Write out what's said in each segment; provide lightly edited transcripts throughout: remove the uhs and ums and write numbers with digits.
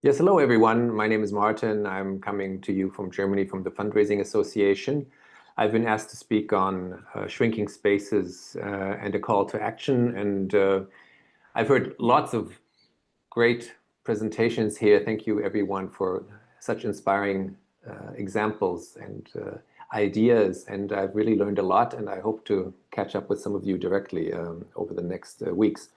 Yes, hello everyone. My name is Martin. I'm coming to you from Germany from the Fundraising Association. I've been asked to speak on shrinking spaces and a call to action. And I've heard lots of great presentations here. Thank you everyone for such inspiring examples and ideas. And I've really learned a lot, and I hope to catch up with some of you directly over the next weeks.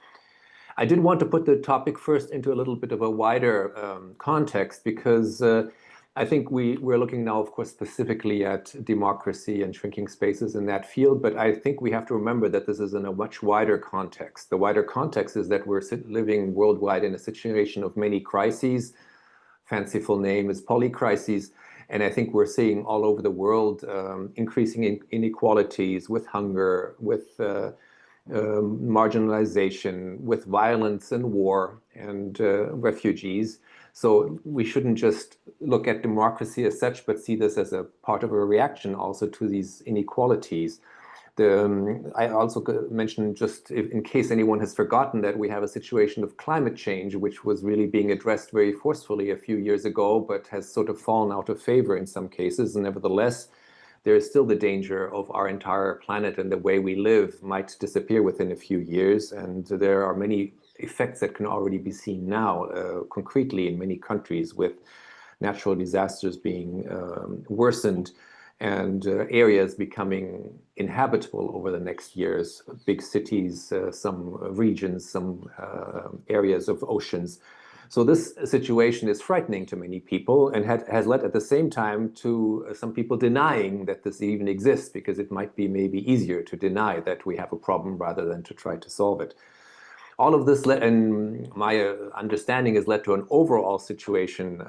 I did want to put the topic first into a little bit of a wider context because I think we're looking now, of course, specifically at democracy and shrinking spaces in that field, but I think we have to remember that this is in a much wider context. The wider context is that we're living worldwide in a situation of many crises. Fanciful name is polycrises. And I think we're seeing all over the world increasing inequalities with hunger, with marginalization, with violence and war and refugees. So we shouldn't just look at democracy as such, but see this as a part of a reaction also to these inequalities. I also mentioned, just in case anyone has forgotten, that we have a situation of climate change, which was really being addressed very forcefully a few years ago, but has sort of fallen out of favor in some cases. And nevertheless, there is still the danger of our entire planet and the way we live might disappear within a few years. And there are many effects that can already be seen now, concretely in many countries, with natural disasters being worsened and areas becoming inhabitable over the next years, big cities, some regions, some areas of oceans. So this situation is frightening to many people and has led at the same time to some people denying that this even exists, because it might be maybe easier to deny that we have a problem rather than to try to solve it. All of this, and my understanding, has led to an overall situation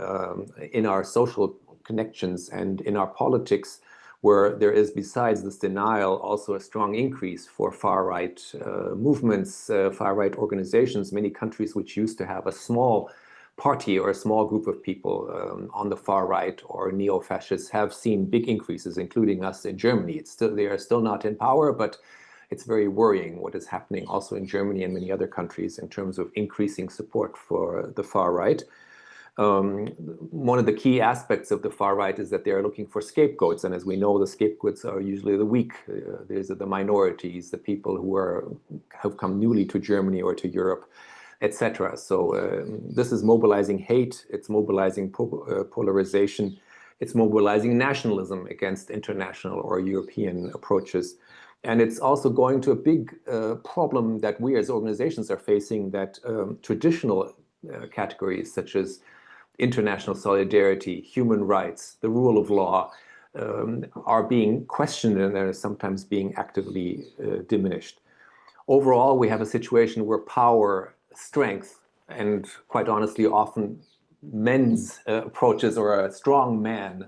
in our social connections and in our politics, where there is, besides this denial, also a strong increase for far-right movements, far-right organizations. Many countries which used to have a small party or a small group of people on the far right or neo-fascists have seen big increases, including us in Germany. They are still not in power, but it's very worrying what is happening also in Germany and many other countries in terms of increasing support for the far right. One of the key aspects of the far right is that they are looking for scapegoats. And as we know, the scapegoats are usually the weak. These are the minorities, the people who have come newly to Germany or to Europe, etc. So this is mobilizing hate. It's mobilizing polarization. It's mobilizing nationalism against international or European approaches. And it's also going to a big problem that we as organizations are facing, that traditional categories such as international solidarity, human rights, the rule of law, are being questioned and are sometimes being actively diminished. Overall, we have a situation where power, strength, and quite honestly, often men's approaches, or a strong man,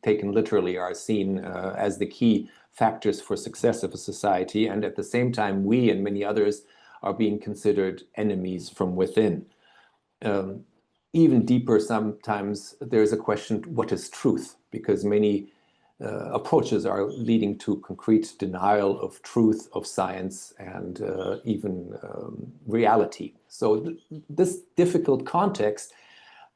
taken literally, are seen as the key factors for success of a society. And at the same time, we and many others are being considered enemies from within. Even deeper, sometimes there's a question, what is truth? Because many approaches are leading to concrete denial of truth, of science, and even reality. So this difficult context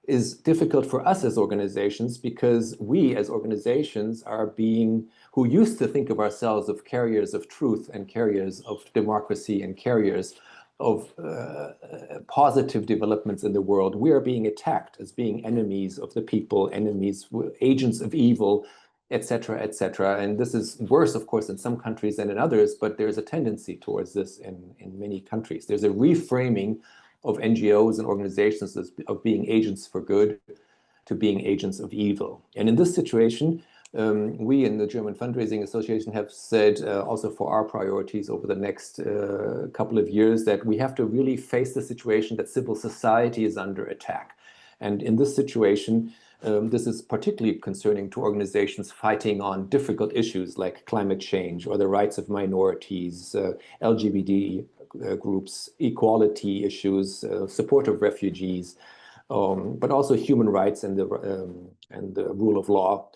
is difficult for us as organizations, because we as organizations who used to think of ourselves as carriers of truth and carriers of democracy and carriers of positive developments in the world, we are being attacked as being enemies of the people, enemies, agents of evil, etc., etc. And this is worse, of course, in some countries than in others, but there's a tendency towards this in many countries. There's a reframing of NGOs and organizations of being agents for good to being agents of evil. And in this situation, we in the German Fundraising Association have said, also for our priorities over the next couple of years, that we have to really face the situation that civil society is under attack. And in this situation, this is particularly concerning to organizations fighting on difficult issues like climate change or the rights of minorities, LGBT groups, equality issues, support of refugees, but also human rights and the rule of law.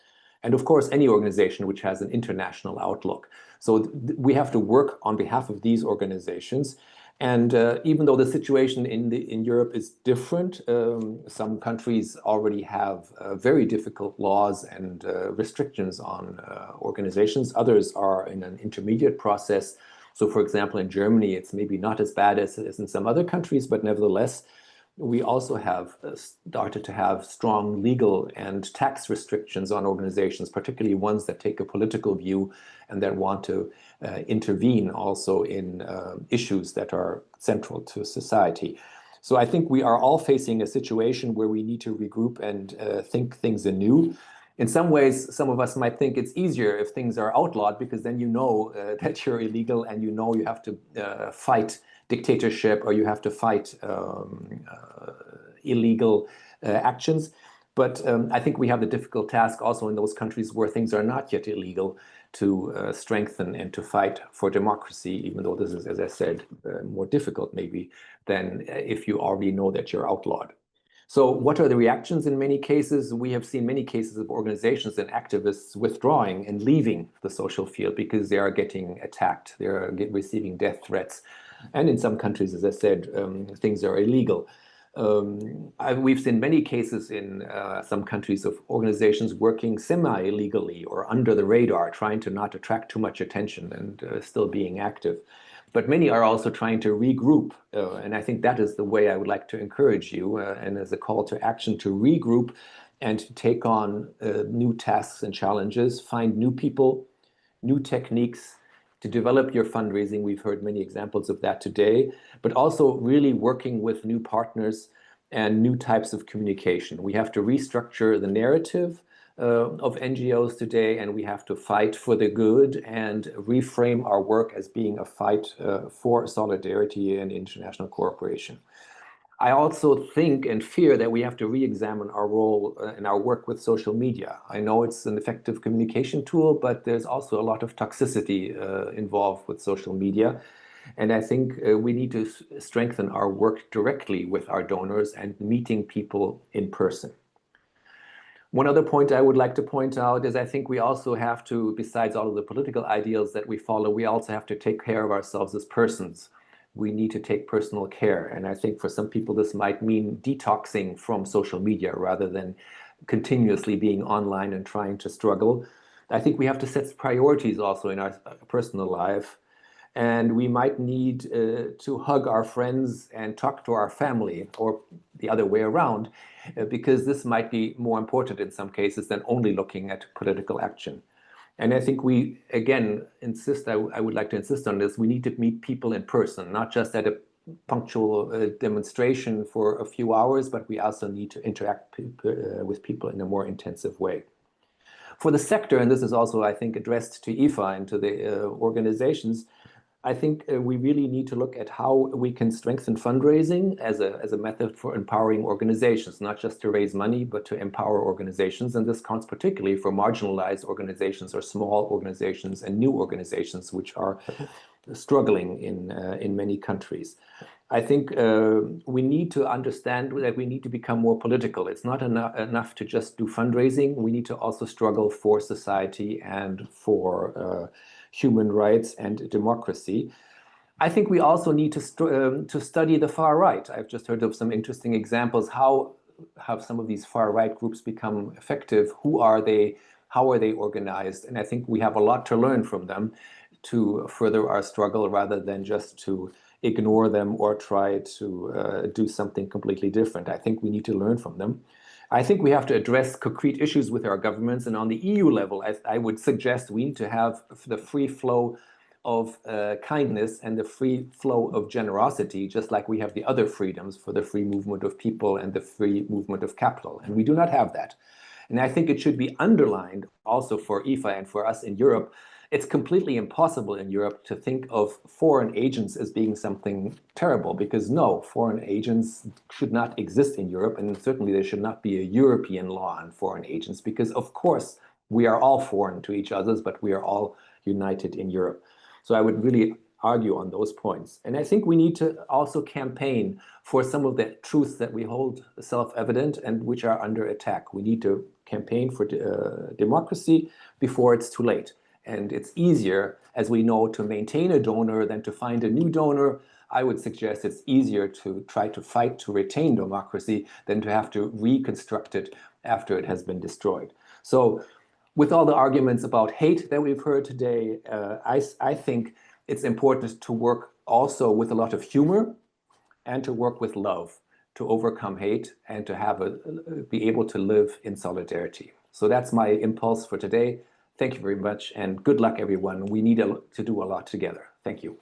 And of course, any organization which has an international outlook. So we have to work on behalf of these organizations. And even though the situation in Europe is different, some countries already have very difficult laws and restrictions on organizations. Others are in an intermediate process. So, for example, in Germany, it's maybe not as bad as in some other countries, but nevertheless, we also have started to have strong legal and tax restrictions on organizations, particularly ones that take a political view and that want to intervene also in issues that are central to society. So I think we are all facing a situation where we need to regroup and think things anew. In some ways, some of us might think it's easier if things are outlawed, because then you know that you're illegal and you know you have to fight dictatorship or you have to fight illegal actions. But I think we have the difficult task also in those countries where things are not yet illegal to strengthen and to fight for democracy, even though this is, as I said, more difficult maybe than if you already know that you're outlawed. So what are the reactions in many cases? We have seen many cases of organizations and activists withdrawing and leaving the social field because they are getting attacked. They are receiving death threats. And in some countries, as I said, things are illegal. We've seen many cases in some countries of organizations working semi-illegally or under the radar, trying to not attract too much attention and still being active. But many are also trying to regroup. And I think that is the way I would like to encourage you, and as a call to action, to regroup and to take on new tasks and challenges, find new people, new techniques to develop your fundraising. We've heard many examples of that today, but also really working with new partners and new types of communication. We have to restructure the narrative of NGOs today, and we have to fight for the good and reframe our work as being a fight for solidarity and international cooperation. I also think and fear that we have to re-examine our role in our work with social media. I know it's an effective communication tool, but there's also a lot of toxicity involved with social media. And I think we need to strengthen our work directly with our donors and meeting people in person. One other point I would like to point out is I think we also have to, besides all of the political ideals that we follow, we also have to take care of ourselves as persons. We need to take personal care. And I think for some people, this might mean detoxing from social media rather than continuously being online and trying to struggle. I think we have to set priorities also in our personal life. And we might need to hug our friends and talk to our family, or the other way around, because this might be more important in some cases than only looking at political action. And I think we, again, I would like to insist on this, we need to meet people in person, not just at a punctual demonstration for a few hours, but we also need to interact with people in a more intensive way. For the sector, and this is also, I think, addressed to IFA and to the organizations, I think we really need to look at how we can strengthen fundraising as a method for empowering organizations, not just to raise money, but to empower organizations. And this counts particularly for marginalized organizations or small organizations and new organizations, which are struggling in many countries. I think we need to understand that we need to become more political. It's not enough to just do fundraising. We need to also struggle for society and for human rights and democracy. I think we also need to study the far right. I've just heard of some interesting examples. How have some of these far right groups become effective? Who are they? How are they organized? And I think we have a lot to learn from them to further our struggle rather than just to ignore them or try to do something completely different. I think we need to learn from them. I think we have to address concrete issues with our governments, and on the EU level, I would suggest we need to have the free flow of kindness and the free flow of generosity, just like we have the other freedoms for the free movement of people and the free movement of capital. And we do not have that. And I think it should be underlined also for IFA and for us in Europe. It's completely impossible in Europe to think of foreign agents as being something terrible, because no, foreign agents should not exist in Europe, and certainly there should not be a European law on foreign agents, because of course we are all foreign to each other, but we are all united in Europe. So I would really argue on those points. And I think we need to also campaign for some of the truths that we hold self-evident and which are under attack. We need to campaign for democracy before it's too late. And it's easier, as we know, to maintain a donor than to find a new donor. I would suggest it's easier to try to fight to retain democracy than to have to reconstruct it after it has been destroyed. So with all the arguments about hate that we've heard today, I think it's important to work also with a lot of humor and to work with love to overcome hate and to have be able to live in solidarity. So that's my impulse for today. Thank you very much and good luck, everyone. We need to do a lot together. Thank you.